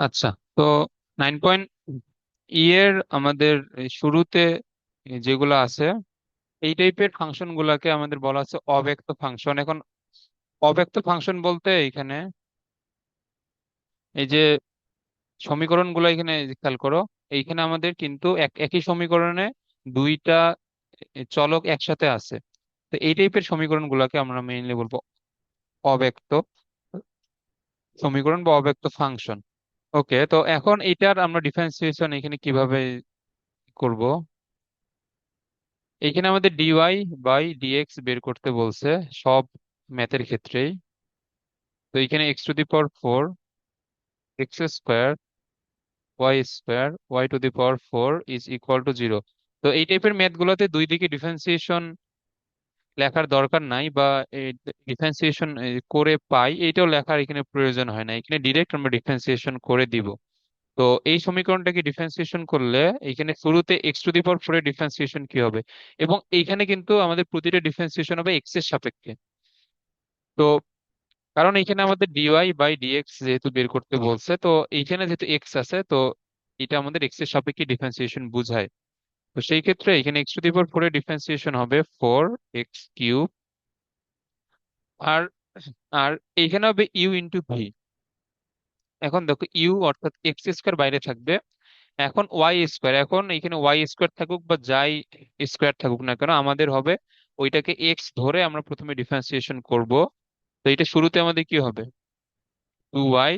আচ্ছা, তো 9 এর আমাদের এই শুরুতে যেগুলো আছে এই টাইপের ফাংশন গুলাকে আমাদের বলা আছে অব্যক্ত ফাংশন। এখন অব্যক্ত ফাংশন বলতে এখানে এই যে সমীকরণ গুলো এখানে খেয়াল করো, এইখানে আমাদের কিন্তু একই সমীকরণে দুইটা চলক একসাথে আছে। তো এই টাইপের সমীকরণ গুলাকে আমরা মেইনলি বলবো অব্যক্ত সমীকরণ বা অব্যক্ত ফাংশন। ওকে, তো এখন এটার আমরা ডিফারেন্সিয়েশন এখানে কিভাবে করব? এখানে আমাদের ডিওয়াই বাই ডিএক্স বের করতে বলছে সব ম্যাথের ক্ষেত্রেই। তো এখানে x⁴ x² y² y⁴ তো এই টাইপের ম্যাথ গুলোতে দুই দিকে ডিফারেন্সিয়েশন লেখার দরকার নাই, বা ডিফারেন্সিয়েশন করে পাই এইটাও লেখার এখানে প্রয়োজন হয় না, এখানে ডিরেক্ট আমরা ডিফারেন্সিয়েশন করে দিব। তো এই সমীকরণটাকে ডিফারেন্সিয়েশন করলে এখানে শুরুতে x⁴ এর ডিফারেন্সিয়েশন কি হবে, এবং এইখানে কিন্তু আমাদের প্রতিটা ডিফারেন্সিয়েশন হবে এক্স এর সাপেক্ষে। তো কারণ এখানে আমাদের ডিওয়াই বাই ডিএক্স যেহেতু বের করতে বলছে, তো এইখানে যেহেতু এক্স আছে, তো এটা আমাদের এক্স এর সাপেক্ষে ডিফারেন্সিয়েশন বুঝায়। তো সেই ক্ষেত্রে এখানে x⁴ এর ডিফারেন্সিয়েশন হবে 4x³ আর আর এইখানে হবে u × v। এখন দেখো ইউ অর্থাৎ x² বাইরে থাকবে। এখন y², এখন এখানে y² থাকুক বা যাই স্কোয়ার থাকুক না কেন, আমাদের হবে ওইটাকে এক্স ধরে আমরা প্রথমে ডিফারেন্সিয়েশন করব। তো এটা শুরুতে আমাদের কি হবে 2y।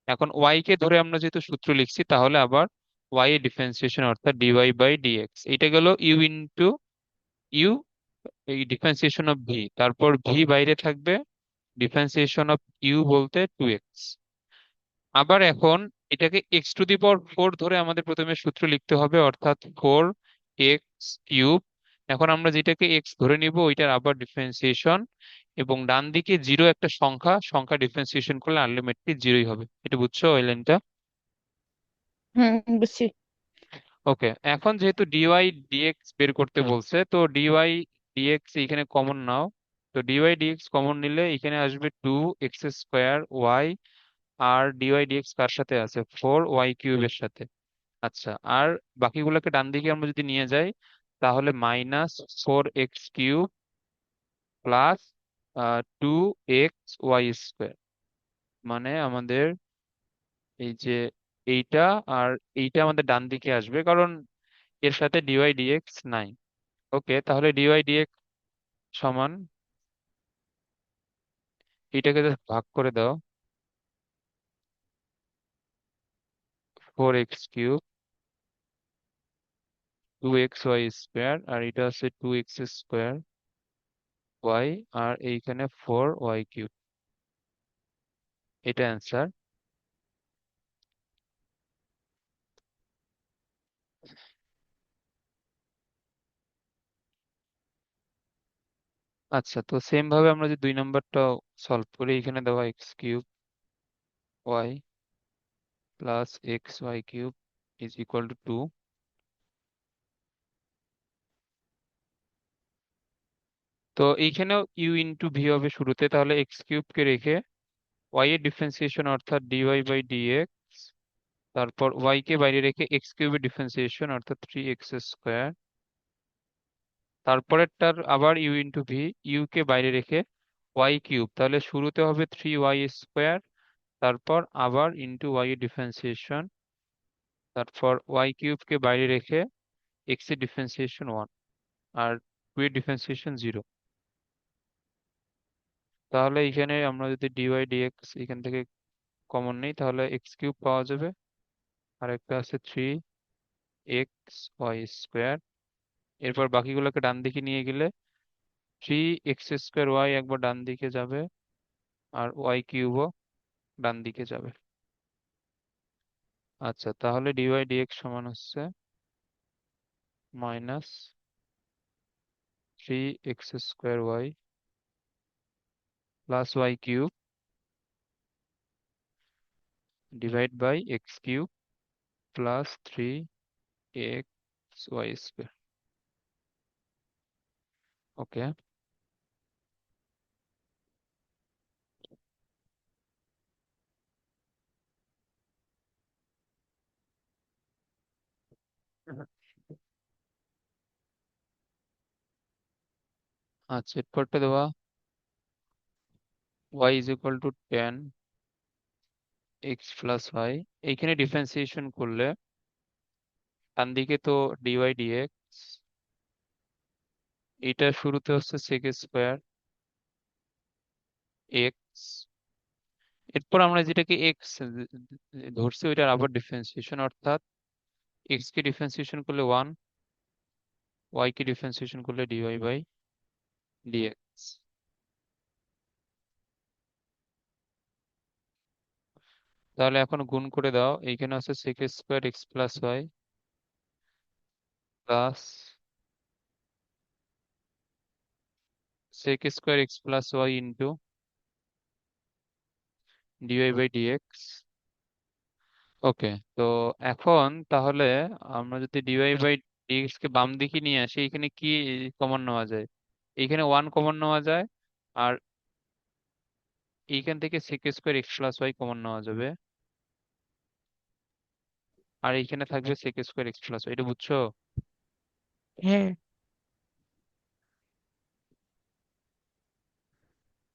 এখন y কে ধরে আমরা যেহেতু সূত্র লিখছি, তাহলে আবার y এর ডিফারেন্সিয়েশন অর্থাৎ ডিওয়াই বাই ডিএক্স, এটা গেল ইউ এই ডিফারেন্সিয়েশন অফ ভি, তারপর ভি বাইরে থাকবে, ডিফারেন্সিয়েশন অফ ইউ বলতে 2x। আবার এখন এটাকে x⁴ ধরে আমাদের প্রথমে সূত্র লিখতে হবে অর্থাৎ 4x³। এখন আমরা যেটাকে এক্স ধরে নিব ওইটার আবার ডিফারেন্সিয়েশন, এবং ডান দিকে জিরো একটা সংখ্যা সংখ্যা ডিফারেন্সিয়েশন করলে আলটিমেটলি জিরোই হবে। এটা বুঝছো ওই লাইনটা? হুম, বুঝছি। ওকে, এখন যেহেতু ডিওয়াই ডিএক্স বের করতে বলছে, তো ডিওয়াই ডিএক্স এখানে কমন নাও। তো ডিওয়াই ডিএক্স কমন নিলে এখানে আসবে 2x² আর ডিওয়াই ডিএক্স কার সাথে আছে 4y³ এর সাথে। আচ্ছা, আর বাকিগুলোকে ডান দিকে আমরা যদি নিয়ে যাই, তাহলে -4x³ প্লাস 2xy², মানে আমাদের এই যে এইটা আর এইটা আমাদের ডান দিকে আসবে, কারণ এর সাথে ডিওয়াই ডিএক্স নাই। ওকে, তাহলে ডিওয়াই ডিএক্স সমান এইটাকে just ভাগ করে দাও, 4x³ 2xy² আর এটা আছে 2x² y, আর এইখানে 4y³। এটা অ্যান্সার। আচ্ছা, তো সেম ভাবে আমরা যে 2 নম্বরটা সলভ করি, এখানে দেওয়া x³ y plus xy³ is equal two 2। তো এইখানেও u × v হবে শুরুতে, তাহলে x³ কে রেখে y এর ডিফারেন্সিয়েশন অর্থাৎ dy/dx, তারপর y কে বাইরে রেখে x³ এর ডিফারেন্সিয়েশন অর্থাৎ 3x², তারপরেরটার আবার u × v, ইউ কে বাইরে রেখে y³, তাহলে শুরুতে হবে 3y², তারপর আবার ইন্টু y এর ডিফারেন্সিয়েশন, তারপর y³ কে বাইরে রেখে x এর ডিফারেন্সিয়েশন 1 আর 2 এর ডিফারেন্সিয়েশন 0। তাহলে এখানে আমরা যদি dy/dx এখান থেকে কমন নেই, তাহলে x³ পাওয়া যাবে, আর একটা আছে 3xy²। এরপর বাকিগুলোকে ডান দিকে নিয়ে গেলে 3x² একবার ডান দিকে যাবে, আর y³ ডান দিকে যাবে। আচ্ছা, তাহলে dy/dx সমান হচ্ছে -3x² plus y³ divide by x³ plus 3xy²। Okay, আচ্ছা, এরপরটা দেওয়া y is equal to 10 x + y। এইখানে ডিফারেন্সিয়েশন করলে ডান দিকে তো dy dx, এটা শুরুতে হচ্ছে sec² x, এরপর আমরা যেটাকে x ধরছি ওইটার আবার ডিফারেন্সিয়েশন, অর্থাৎ x কে ডিফারেন্সিয়েশন করলে 1, y কে ডিফারেন্সিয়েশন করলে dy/dx। তাহলে এখন গুণ করে দাও, এইখানে আছে sec² x + y plus sec² x + y into dy/dx। ওকে, তো এখন তাহলে আমরা যদি dy/dx কে বাম দিকে নিয়ে আসি, এখানে কি কমন নেওয়া যায়? এইখানে 1 কমন নেওয়া যায়, আর এইখান থেকে sec² x + y কমন নেওয়া যাবে, আর এইখানে থাকবে sec²x + y। এটা বুঝছো? হ্যাঁ,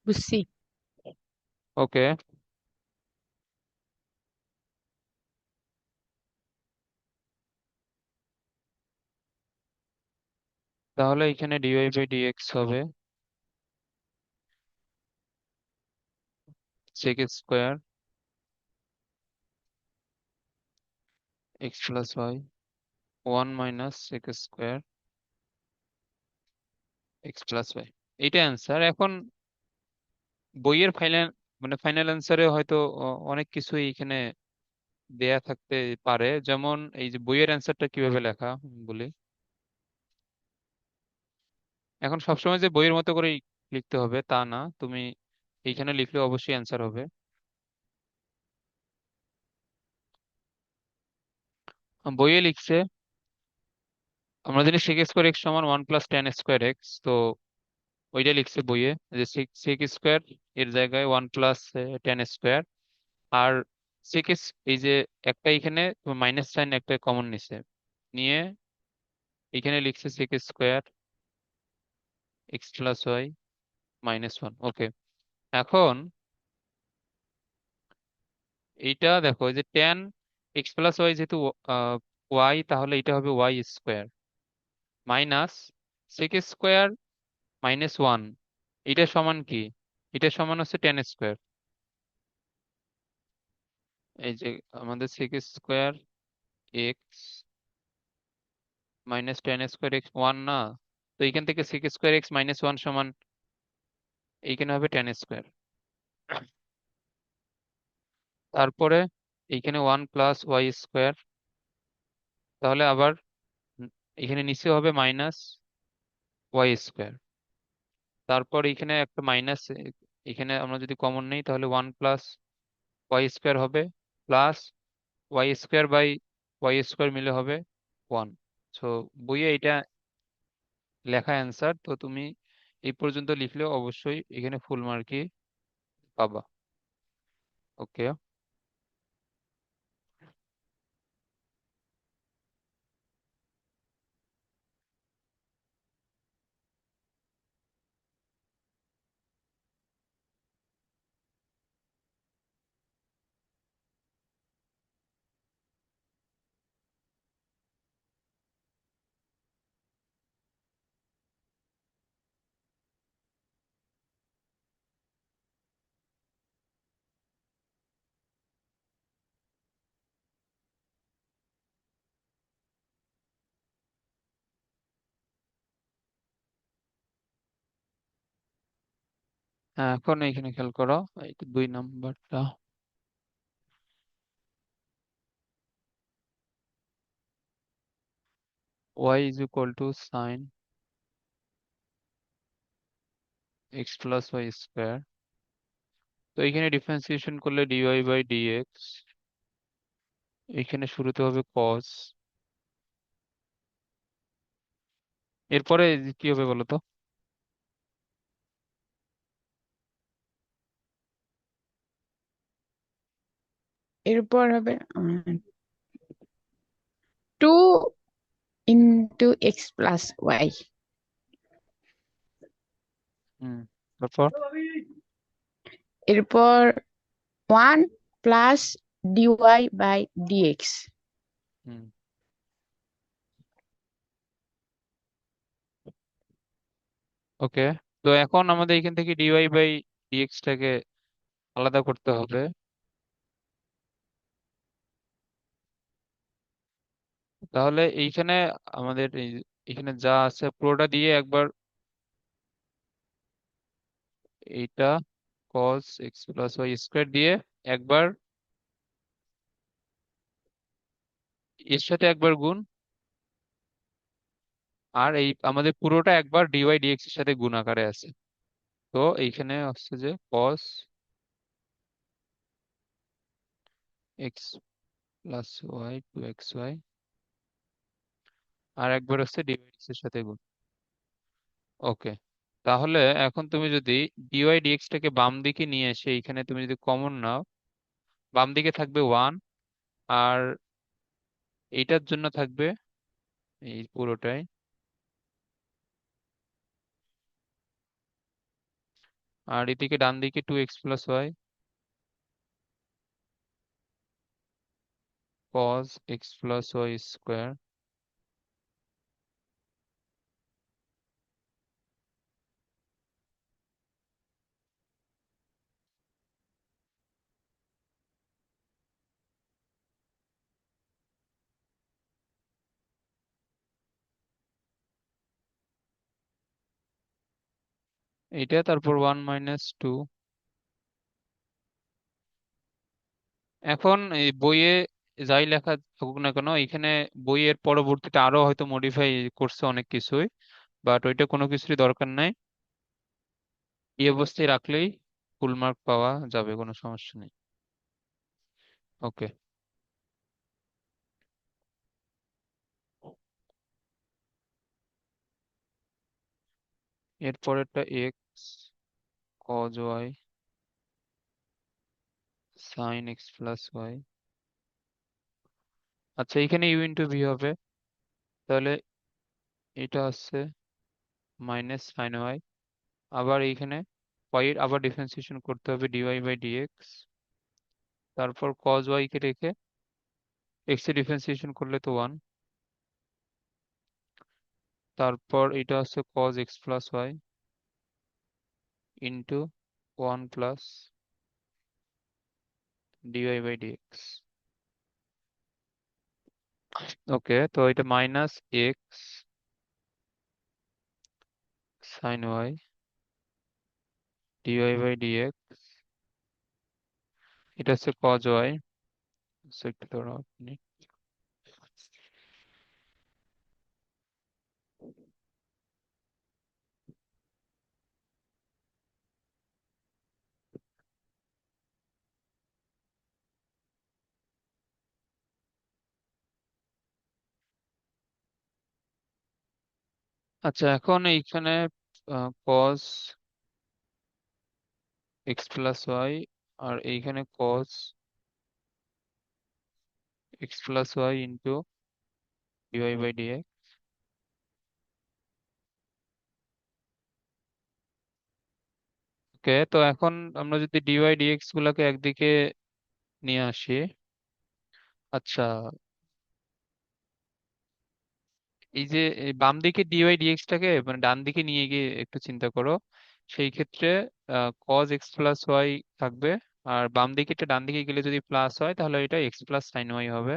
বুঝছি। ওকে, তাহলে এখানে dy/dx হবে sec²x + y, 1 minus sec²x + y। এইটা অ্যান্সার। এখন বইয়ের ফাইনাল, মানে ফাইনাল অ্যান্সারে হয়তো অনেক কিছু এখানে দেয়া থাকতে পারে, যেমন এই যে বইয়ের অ্যান্সারটা কিভাবে লেখা বলি। এখন সবসময় যে বইয়ের মতো করে লিখতে হবে তা না, তুমি এইখানে লিখলে অবশ্যই অ্যান্সার হবে। বইয়ে লিখছে, আমরা জানি sec² x সমান 1 + tan² x, তো ওইটা লিখছে বইয়ে যে sec² এর জায়গায় 1 + tan²। আর এই যে একটা এখানে মাইনাস সাইন একটা কমন নিছে, নিয়ে এখানে লিখছে sec²x + y -1। ওকে, এখন এইটা দেখো যে tan x + y যেহেতু y, তাহলে এটা হবে y² মাইনাস sec² - 1। এটা সমান কি? এটা সমান হচ্ছে tan²। এই যে আমাদের sec²x -tan²x 1 না, তো এইখান থেকে sec²x - 1 সমান এইখানে হবে tan²। তারপরে এইখানে 1 + y², তাহলে আবার উম, এখানে নিচে হবে -y²। তারপর এখানে একটা মাইনাস, এখানে আমরা যদি কমন নেই তাহলে 1 + y² হবে, প্লাস y² বাই y² মিলে হবে 1। সো বইয়ে এটা লেখা অ্যান্সার, তো তুমি এই পর্যন্ত লিখলেও অবশ্যই এখানে ফুল মার্কই পাবা। ওকে, হ্যাঁ, এখন এখানে খেয়াল করো, এই 2 নাম্বারটা y = sin x + y²। তো এখানে ডিফারেন্সিয়েশন করলে dy/dx, এখানে শুরুতে হবে cos, এরপরে কি হবে বলো তো? এরপর হবে 2 ইন্টু এক্স প্লাস ওয়াই। হুম, তারপর এরপর one plus dy by dx. হুম, ওকে। তো এখন আমাদের এখান থেকে ডিওয়াই বাই ডিএক্স টাকে আলাদা করতে হবে। তাহলে এইখানে আমাদের এখানে যা আছে পুরোটা দিয়ে একবার এইটা cos x plus y square দিয়ে একবার এর সাথে একবার গুণ, আর এই আমাদের পুরোটা একবার ডিওয়াই ডিএক্স এর সাথে গুণ আকারে আছে। তো এইখানে হচ্ছে যে cos x plus Y to X Y, আর একবার হচ্ছে ডিওয়াই ডিএক্স এর সাথে গুণ। ওকে। তাহলে এখন তুমি যদি ডিওয়াই ডিএক্স টাকে বাম দিকে নিয়ে এসে এইখানে তুমি যদি কমন নাও, বাম দিকে থাকবে ওয়ান, আর এইটার জন্য থাকবে এই পুরোটাই, আর এদিকে ডান দিকে two x plus y cos x plus y square. এইটা তারপর ওয়ান মাইনাস টু। এখন এই বইয়ে যাই লেখা থাকুক না কেন, এখানে বইয়ের পরবর্তীতে আরো হয়তো মডিফাই করছে অনেক কিছুই, বাট ওইটা কোনো কিছুরই দরকার নাই। এই অবস্থায় রাখলেই ফুল মার্ক পাওয়া যাবে, কোনো সমস্যা নেই। ওকে। এরপরেরটা x cos y sine x plus y. আচ্ছা, এখানে ইউ ইন্টু ভি হবে। তাহলে এটা হচ্ছে মাইনাস সাইন ওয়াই। আবার এইখানে ওয়াই এর আবার ডিফারেন্সিয়েশন করতে হবে ডিওয়াই বাই ডিএক্স। তারপর কজ ওয়াই কে রেখে এক্স এর ডিফারেন্সিয়েশন করলে তো ওয়ান। তারপর এটা হচ্ছে cos x plus y into one plus dy by dx. Okay, তো এটা minus x sine y dy by dx, এটা হচ্ছে কজ ওয়াই। একটু ধরো আপনি। আচ্ছা, এখন এইখানে কজ এক্স প্লাস ওয়াই, আর এইখানে cos x plus y into dy by dx. Okay, তো এখন আমরা যদি ডিওয়াই ডিএক্স গুলাকে একদিকে নিয়ে আসি। আচ্ছা, এই যে এই বাম দিকে ডিওয়াই ডিএক্স টাকে মানে ডান দিকে নিয়ে গিয়ে একটু চিন্তা করো। সেই ক্ষেত্রে কজ এক্স প্লাস ওয়াই থাকবে, আর বাম দিকে ডান দিকে গেলে যদি প্লাস হয় তাহলে এটা এক্স প্লাস সাইন ওয়াই হবে।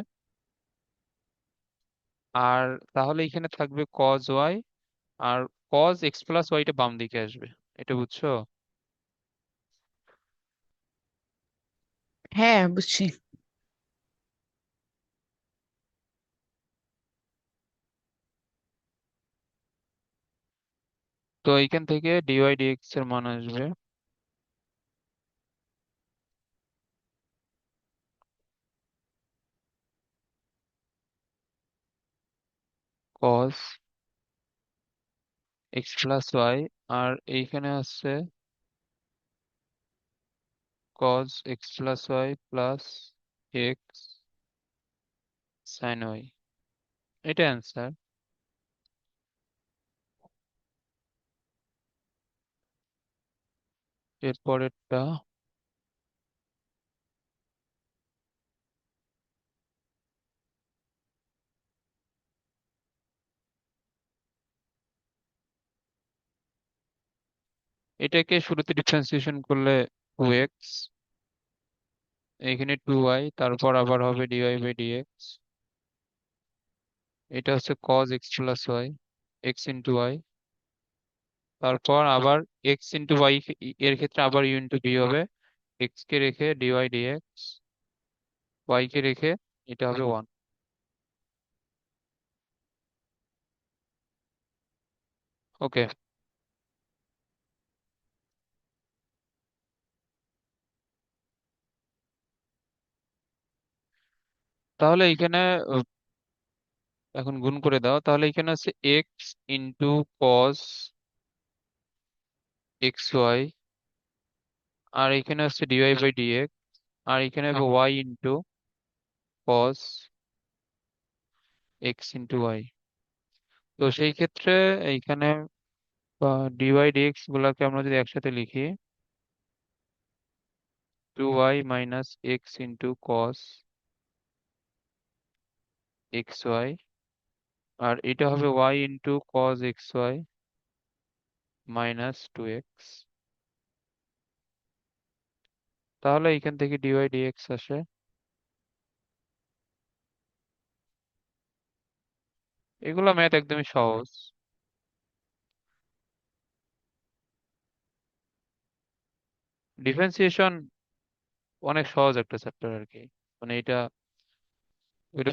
আর তাহলে এখানে থাকবে কজ ওয়াই, আর কজ এক্স প্লাস ওয়াইটা বাম দিকে আসবে। এটা বুঝছো? হ্যাঁ, বুঝছি। তো এইখান থেকে ডিওয়াই ডিএক্স এর মান আসবে কজ এক্স প্লাস ওয়াই, আর এইখানে আছে cos x plus y plus x sine y. এটা অ্যান্সার। এরপরেরটা, এটাকে শুরুতে ডিফারেন্সিয়েশন করলে 2x, এখানে 2y, তারপর আবার হবে dy/dx। এটা হচ্ছে cos x plus y, x into y. তারপর আবার এক্স ইন্টু ওয়াই, এর ক্ষেত্রে আবার ইউ ইন্টু ভি হবে। এক্স কে রেখে dy/dx, ওয়াই কে রেখে এটা হবে 1। ওকে, তাহলে এখানে এখন গুণ করে দাও, তাহলে এখানে হচ্ছে x into cos x Y, আর এখানে হচ্ছে dy/dx, আর এখানে হবে y into cos x into y. তো সেই ক্ষেত্রে এইখানে dy/dx গুলাকে আমরা যদি একসাথে লিখি, 2y - x into cos x Y, আর এটা হবে y into cos x y -2x। তাহলে এখান থেকে dy/dx আসে। এগুলো ম্যাথ একদমই সহজ। ডিফারেন্সিয়েশন অনেক সহজ একটা চ্যাপ্টার আর কি, মানে এটা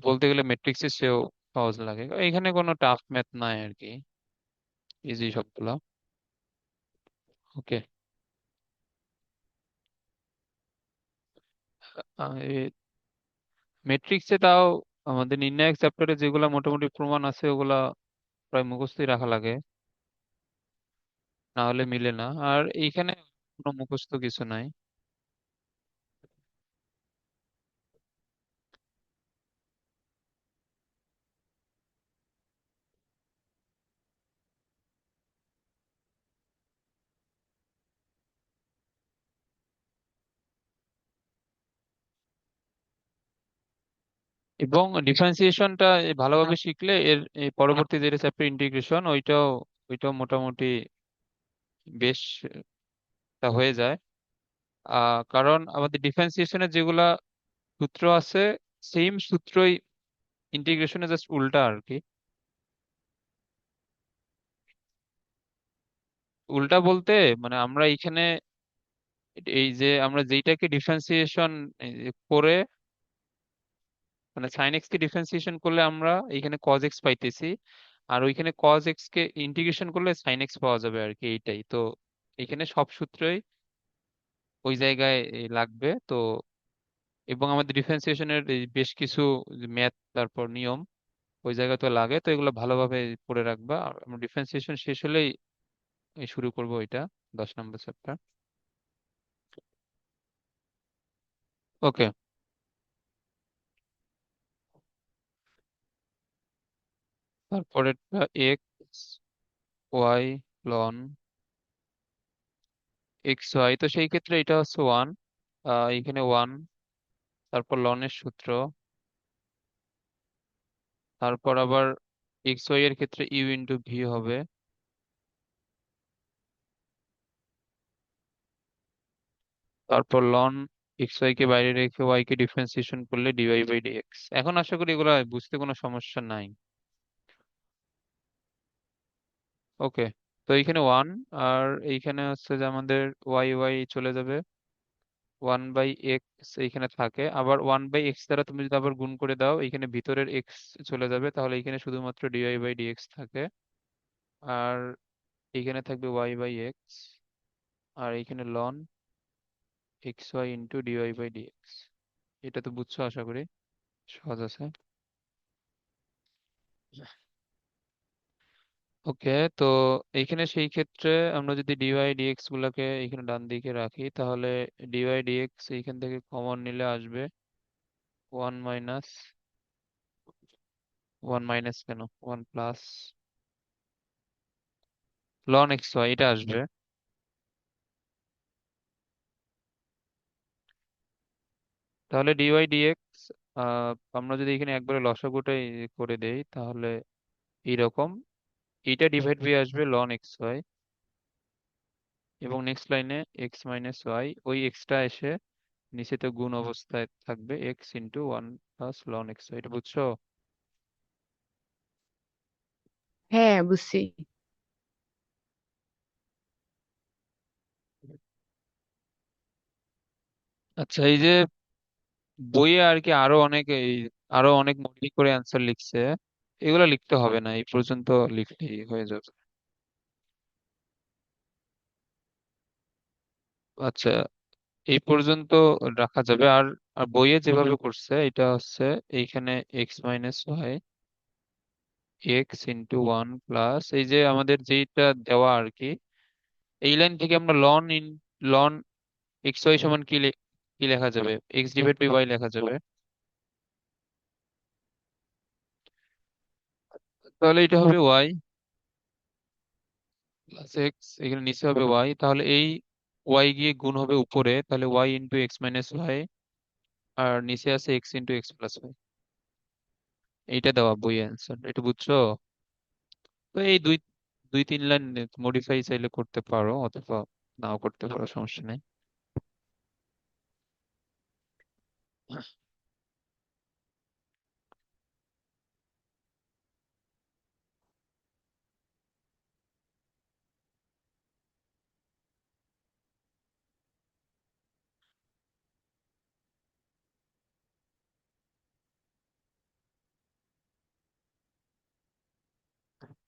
বলতে গেলে ম্যাট্রিক্সের চেয়েও সহজ লাগে। এখানে কোনো টাফ ম্যাথ নাই আর কি, ইজি সবগুলো। ওকে, ম্যাট্রিক্সে তাও আমাদের নির্ণায়ক চ্যাপ্টারে যেগুলা মোটামুটি প্রমাণ আছে ওগুলা প্রায় মুখস্থই রাখা লাগে, না হলে মিলে না। আর এইখানে কোনো মুখস্থ কিছু নাই। এবং ডিফারেন্সিয়েশনটা ভালোভাবে শিখলে এর এই পরবর্তী যেটা চ্যাপ্টার ইন্টিগ্রেশন, ওইটাও মোটামুটি বেশ তা হয়ে যায়। কারণ আমাদের ডিফারেন্সিয়েশনের যেগুলা সূত্র আছে, সেম সূত্রই ইন্টিগ্রেশনে, জাস্ট উল্টা আর কি। উল্টা বলতে মানে আমরা এইখানে এই যে আমরা যেইটাকে ডিফারেন্সিয়েশন করে, মানে সাইন এক্স কে ডিফারেন্সিয়েশন করলে আমরা এখানে কজ এক্স পাইতেছি, আর ওইখানে কজ এক্স কে ইন্টিগ্রেশন করলে সাইন এক্স পাওয়া যাবে আর কি, এইটাই তো। এখানে সব সূত্রই ওই জায়গায় লাগবে তো। এবং আমাদের ডিফারেন্সিয়েশনের বেশ কিছু ম্যাথ, তারপর নিয়ম ওই জায়গায় তো লাগে, তো এগুলো ভালোভাবে পড়ে রাখবা। আর আমরা ডিফারেন্সিয়েশন শেষ হলেই এই শুরু করবো এটা, 10 নম্বর চ্যাপ্টার। ওকে, তারপরে x y ln x y, তো সেই ক্ষেত্রে এটা হচ্ছে 1, এখানে 1, তারপর লনের সূত্র, তারপর আবার এক্স ওয়াই এর ক্ষেত্রে ইউ ইন্টু ভি হবে, তারপর লন এক্স ওয়াই কে বাইরে রেখে ওয়াই কে ডিফারেন্সিয়েশন করলে dy/dx। এখন আশা করি এগুলো বুঝতে কোনো সমস্যা নাই। ওকে, তো এইখানে 1, আর এইখানে হচ্ছে যে আমাদের ওয়াই ওয়াই চলে যাবে, 1/x এইখানে থাকে, আবার 1/x দ্বারা তুমি যদি আবার গুণ করে দাও, এখানে ভিতরের x চলে যাবে, তাহলে এখানে শুধুমাত্র dy/dx থাকে। আর এখানে থাকবে y/x, আর এখানে loan x Y into dy/dx। এটা তো বুঝছো আশা করি, সহজ আছে। ওকে, তো এইখানে সেই ক্ষেত্রে আমরা যদি dy/dx গুলাকে এখানে ডান দিকে রাখি, তাহলে dy/dx এইখান থেকে কমন নিলে আসবে 1 - 1 কেন, 1 প্লাস লন এক্স ওয়াই, এটা আসবে। তাহলে ডিওয়াই ডিএক্স আমরা যদি এখানে একবারে লসাগুটাই করে দেই তাহলে এইরকম এটা ডিভাইড বাই আসবে লন এক্স ওয়াই, এবং নেক্সট লাইনে এক্স মাইনাস ওয়াই, ওই এক্সটা এসে নিচে তো গুণ অবস্থায় থাকবে, x into one plus ln x y. এটা বুঝছো? হ্যাঁ, বুঝছি। আচ্ছা, এই যে বইয়ে আর কি আরো অনেক মডিফাই করে অ্যান্সার লিখছে, এগুলো লিখতে হবে না, এই পর্যন্ত লিখলেই হয়ে যাবে। আচ্ছা, এই পর্যন্ত রাখা যাবে। আর আর বইয়ে যেভাবে করছে এটা হচ্ছে এইখানে x minus y, x into one plus এই যে আমাদের যেটা দেওয়া আর কি, এই লাইন থেকে আমরা লন এক্স ওয়াই সমান কি লেখা যাবে? এক্স ডিভাইড বাই ওয়াই লেখা যাবে। তাহলে এটা হবে ওয়াই প্লাস এক্স, এখানে নিচে হবে ওয়াই, তাহলে এই ওয়াই গিয়ে গুণ হবে উপরে, তাহলে y into x minus y, আর নিচে আছে x into x plus y. এইটা দেওয়া বইয়ের অ্যান্সার, এটা বুঝছো? তো এই দুই দুই তিন লাইন মডিফাই চাইলে করতে পারো, অথবা নাও করতে পারো, সমস্যা নেই।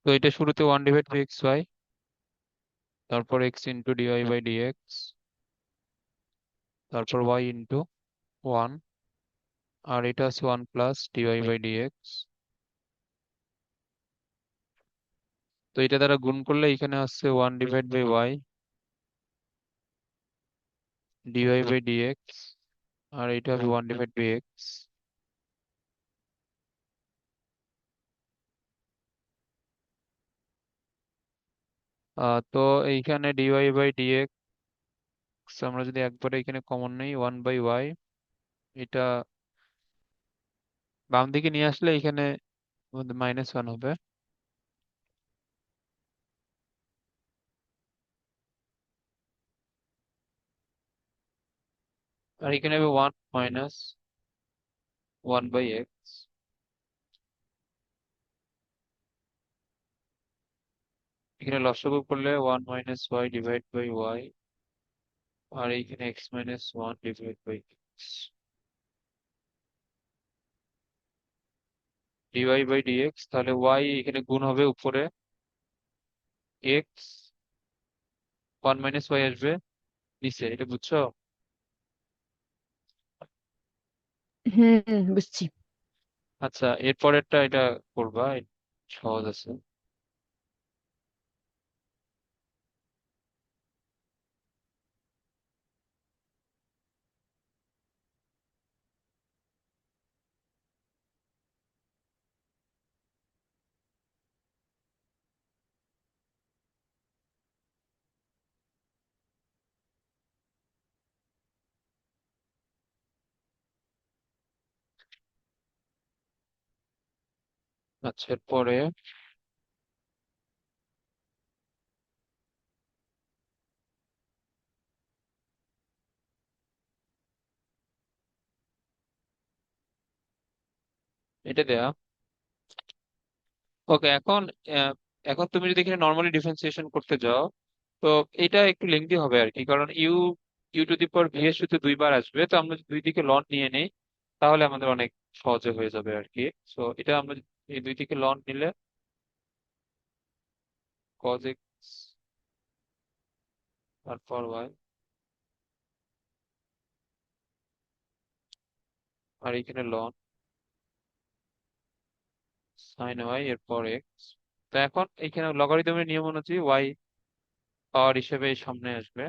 তো এটা শুরুতে one divide by x y, তারপর x into dy by dx, তারপর ওয়াই ইন্টু ওয়ান, আর এটা আছে one plus dy by dx. তো এটা দ্বারা গুণ করলে এখানে আসছে one divide by y dy by dx, আর এটা হবে ওয়ান ডিভাইড বাই এক্স। তো এইখানে ডিওয়াই বাই ডিএক্স আমরা যদি একবারে এখানে কমন নেই, ওয়ান বাই ওয়াই, এটা বাম দিকে নিয়ে আসলে এখানে মাইনাস ওয়ান হবে, আর এখানে হবে one minus one by x. এখানে লসাগু করলে one minus y divide by y, আর এইখানে x minus one divide by x, dy by dx. তাহলে ওয়াই এখানে গুণ হবে উপরে, এক্স, ওয়ান মাইনাস ওয়াই আসবে নিচে, এটা বুঝছো? হুম, বুঝছি। আচ্ছা, এরপরেরটা এটা করবা, সহজ আছে। আচ্ছা, এরপরে এটা দেয়া। ওকে, এখন তুমি যদি এখানে নর্মালি ডিফারেন্সিয়েশন করতে যাও, তো এটা একটু লেংদি হবে আর কি, কারণ u u to the power v এর সাথে দুইবার আসবে, তো আমরা যদি দুই দিকে লন নিয়ে নেই তাহলে আমাদের অনেক সহজে হয়ে যাবে আর কি। সো এটা আমরা এই দুই দিকে লন নিলে কজ এক্স, তারপর ওয়াই, আর এখানে লন সাইন ওয়াই, এরপর এক্স। তো এখন এখানে লগারিদমের নিয়ম অনুযায়ী ওয়াই পাওয়ার হিসেবে এই সামনে আসবে,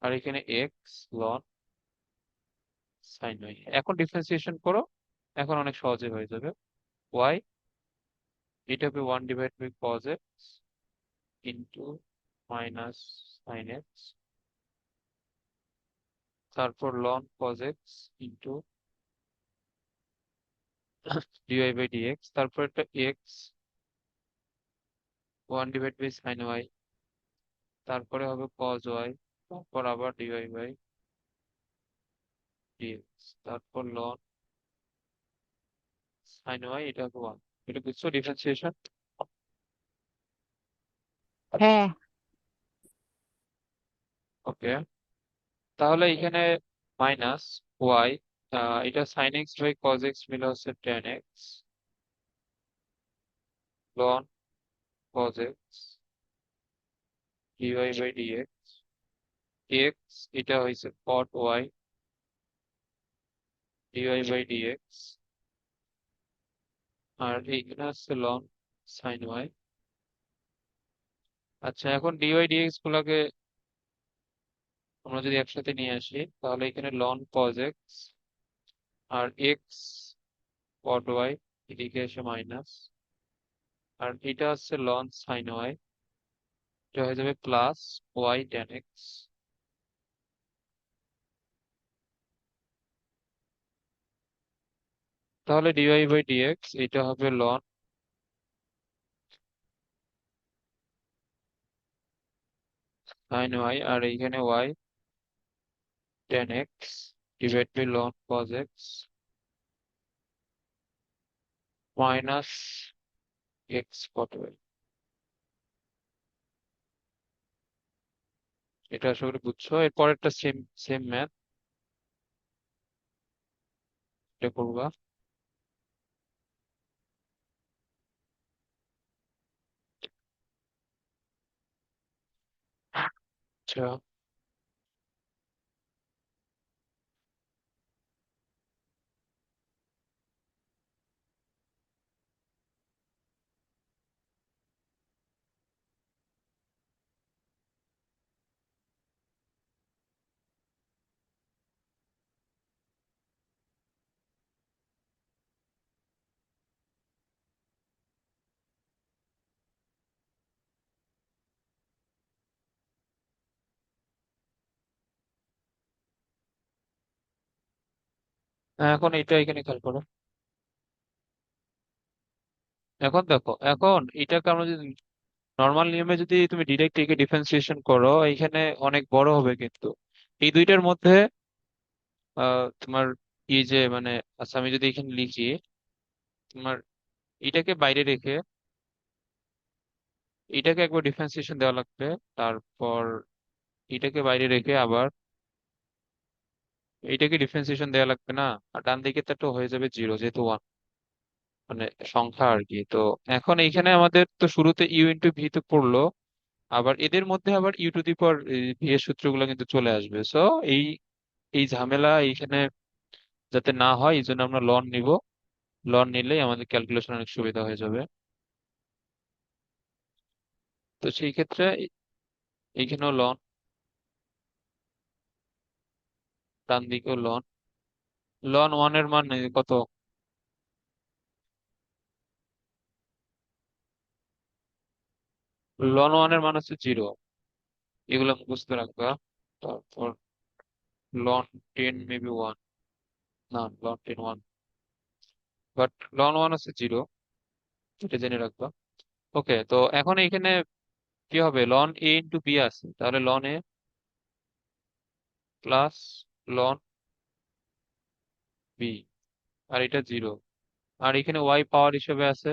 আর এখানে এক্স লন সাইন ওয়াই। এখন ডিফারেন্সিয়েশন করো, এখন অনেক সহজে হয়ে যাবে। ওয়াই, এটা হবে one divide by cos x into minus sine x, তারপর ln cos x into dy by dx, তারপর একটা এক্স, 1/sin y, তারপরে হবে কজ ওয়াই, তারপর আবার ডিওয়াই বাই ডিএক্স, তারপর লন সাইন ওয়াই, এটা হবে 1। এটা বুঝছো ডিফারেন্সিয়েশন? হ্যাঁ। ওকে, তাহলে এখানে মাইনাস ওয়াই, এটা sine x by cos x মিলে হচ্ছে tan x, ln cos x dy by dx, x এটা হয়েছে cot y dy by dx, আর এইখানে হচ্ছে লন সাইন ওয়াই। আচ্ছা, এখন ডিওয়াই ডিএক্স গুলাকে আমরা যদি একসাথে নিয়ে আসি, তাহলে এখানে লন কজ এক্স আর এক্স কট ওয়াই, এদিকে এসে মাইনাস, আর এটা হচ্ছে লন সাইন ওয়াই, এটা হয়ে যাবে প্লাস ওয়াই টেন এক্স। তাহলে ডিওয়াই বাই ডিএক্স এটা হবে লন সাইন ওয়াই, আর এইখানে y tan x divide by ln cos x minus x cot y. এটা আশা করি বুঝছো। এরপর একটা সেম সেম ম্যাথ এটা করবা। আচ্ছা, এখন এটা এখানে খেয়াল করো। এখন দেখো, এখন এটাকে আমরা যদি নর্মাল নিয়মে যদি তুমি ডিরেক্ট একে ডিফারেন্সিয়েশন করো, এখানে অনেক বড় হবে কিন্তু এই দুইটার মধ্যে তোমার এই যে মানে, আচ্ছা আমি যদি এখানে লিখি, তোমার এটাকে বাইরে রেখে এটাকে একবার ডিফারেন্সিয়েশন দেওয়া লাগবে, তারপর এটাকে বাইরে রেখে আবার এইটাকে ডিফারেন্সিয়েশন দেওয়া লাগবে না, আর ডান দিকে তো হয়ে যাবে জিরো, যেহেতু ওয়ান মানে সংখ্যা আর কি। তো এখন এইখানে আমাদের তো শুরুতে ইউ ইন্টু ভি তো পড়লো, আবার এদের মধ্যে আবার u to the power v এর সূত্রগুলো কিন্তু চলে আসবে। সো এই এই ঝামেলা এইখানে যাতে না হয়, এই জন্য আমরা লন নিব। লন নিলেই আমাদের ক্যালকুলেশন অনেক সুবিধা হয়ে যাবে। তো সেই ক্ষেত্রে এইখানেও লন, ডান দিকেও লন। লন ওয়ান এর মান কত? লন ওয়ান এর মান হচ্ছে জিরো, এগুলো মুখস্থ রাখবা। তারপর লন টেন মেবি ওয়ান, না ln ten one, but ln one হচ্ছে জিরো, এটা জেনে রাখবা। ওকে, তো এখন এখানে কি হবে, লন এ ইন্টু বি আছে, তাহলে লন এ প্লাস লন বি, আর এটা জিরো, আর এখানে ওয়াই পাওয়ার হিসেবে আছে,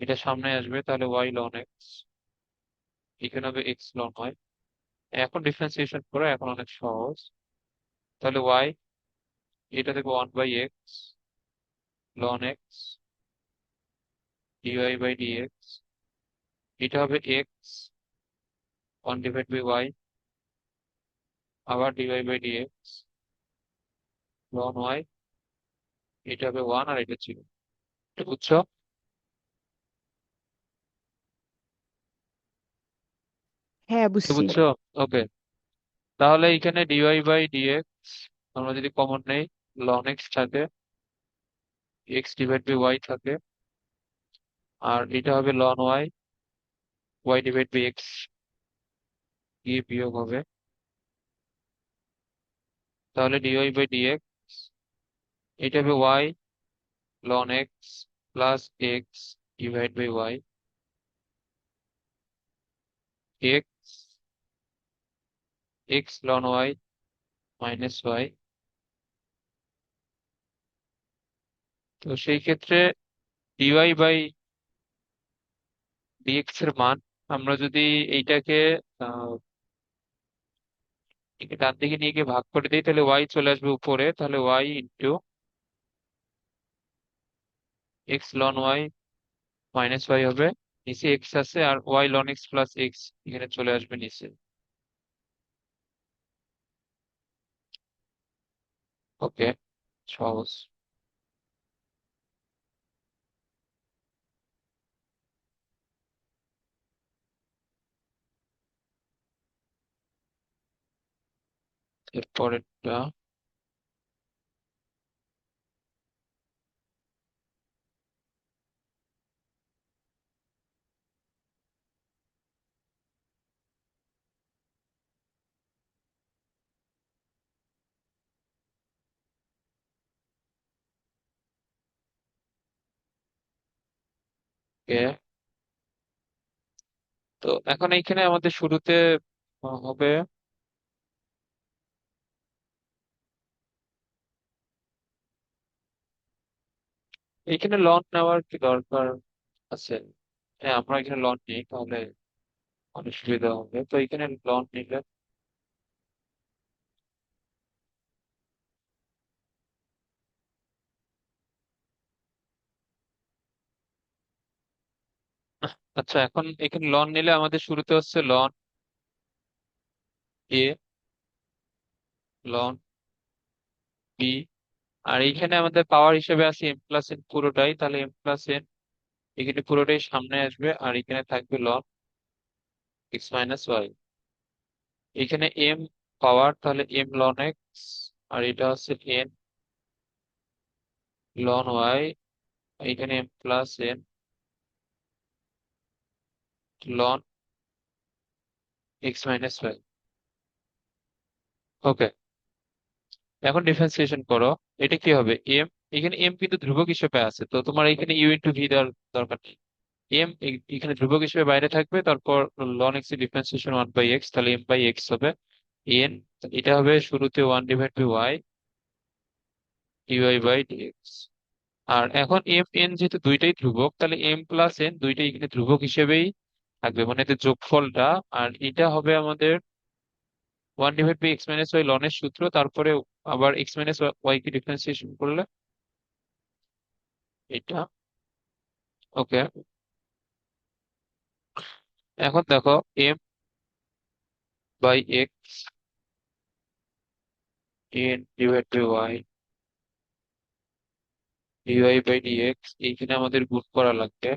এটা সামনে আসবে, তাহলে ওয়াই লন এক্স, এখানে হবে এক্স লন ওয়াই। এখন ডিফারেন্সিয়েশন করে এখন অনেক সহজ। তাহলে ওয়াই এটা থেকে one by x ln x dy by dx, এটা হবে x one divide by y, আবার dy by dx ln y, এটা হবে ওয়ান আর এটা জিরো। এটা বুঝছো? হ্যাঁ, এটা বুঝছি। বুঝছো? ওকে, তাহলে এখানে ডিওয়াই বাই ডিএক্স আমরা যদি কমন নেই, লন এক্স থাকে, এক্স ডিভাইড বাই ওয়াই থাকে, আর এটা হবে ln y, y divide by x গিয়ে বিয়োগ হবে, তাহলে ডিওয়াই বাই ডিএক্স এটা হবে y ln x plus x divide by y x x ln y minus y. তো সেই ক্ষেত্রে ডিওয়াই বাই ডিএক্স এর মান আমরা যদি এইটাকে আহ, একে ডান দিকে নিয়ে গিয়ে ভাগ করে দিই তাহলে ওয়াই চলে আসবে উপরে, তাহলে y into x ln y minus y হবে। নিচে এক্স আছে আর y ln x plus x এখানে চলে আসবে নিচে। ওকে, সহজ। এরপরেরটা কে। তো এখন এইখানে আমাদের শুরুতে হবে এইখানে লন নেওয়ার কি দরকার আছে? হ্যাঁ, আমরা এখানে লন নিই তাহলে অনেক সুবিধা হবে, তো এখানে লন নিলে আচ্ছা এখন এখানে লন নিলে আমাদের শুরুতে হচ্ছে লন এ লন বি, আর এইখানে আমাদের পাওয়ার হিসেবে আছে এম প্লাস এন পুরোটাই, তাহলে এম প্লাস এন এখানে পুরোটাই সামনে আসবে আর এখানে থাকবে লন এক্স মাইনাস ওয়াই। এখানে এম পাওয়ার তাহলে এম লন এক্স, আর এটা হচ্ছে এন লন ওয়াই, এখানে m plus n ln x minus y. Okay, এখন ডিফারেন্সিয়েশন করো। এটা কি হবে এম, এখানে এম কিন্তু ধ্রুবক হিসেবে আছে, তো তোমার এখানে ইউ ইন্টু ভি দেওয়ার দরকার নেই। এম এখানে ধ্রুবক হিসেবে বাইরে থাকবে, তারপর লন এক্স এর ডিফারেন্সিয়েশন ওয়ান বাই এক্স, তাহলে এম বাই এক্স হবে এন। এটা হবে শুরুতে one divide by y dy by dx. আর এখন এম এন যেহেতু দুইটাই ধ্রুবক তাহলে এম প্লাস এন দুইটাই এখানে ধ্রুবক হিসেবেই থাকবে, মানে এতে যোগফলটা। আর এটা হবে আমাদের one divide by x minus y লনের সূত্র, তারপরে আবার এক্স মাইনাস ওয়াই কে ডিফারেন্সিয়েশন করলে এটা। ওকে, এখন দেখো m by x n divide by y dy by dx, এইখানে আমাদের গুণ করা লাগবে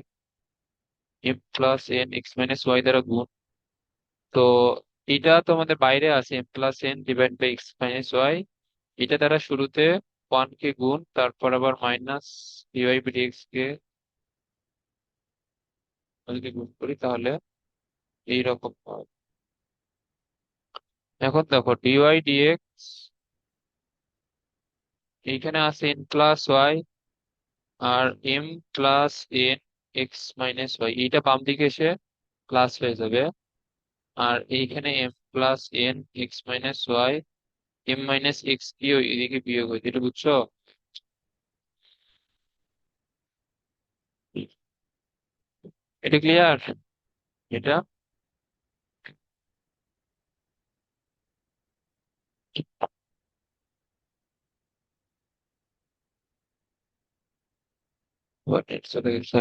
m plus n x minus y দ্বারা গুণ। তো এটা তো আমাদের বাইরে আছে m plus n divide by x minus y, এটা দ্বারা শুরুতে ওয়ান কে গুণ, তারপর আবার মাইনাস ডিওয়াই বাই ডিএক্স কে যদি গুণ করি তাহলে এইরকম হয়। এখন দেখো ডিওয়াই ডিএক্স এইখানে আছে এন প্লাস ওয়াই আর m plus n x minus y, এইটা বাম দিকে এসে প্লাস হয়ে যাবে। আর এইখানে m plus n x minus y m minus x কি এদিকে বিয়োগ হয়, এটা বুঝছো? এটা ক্লিয়ার? এটা চলে গেছে।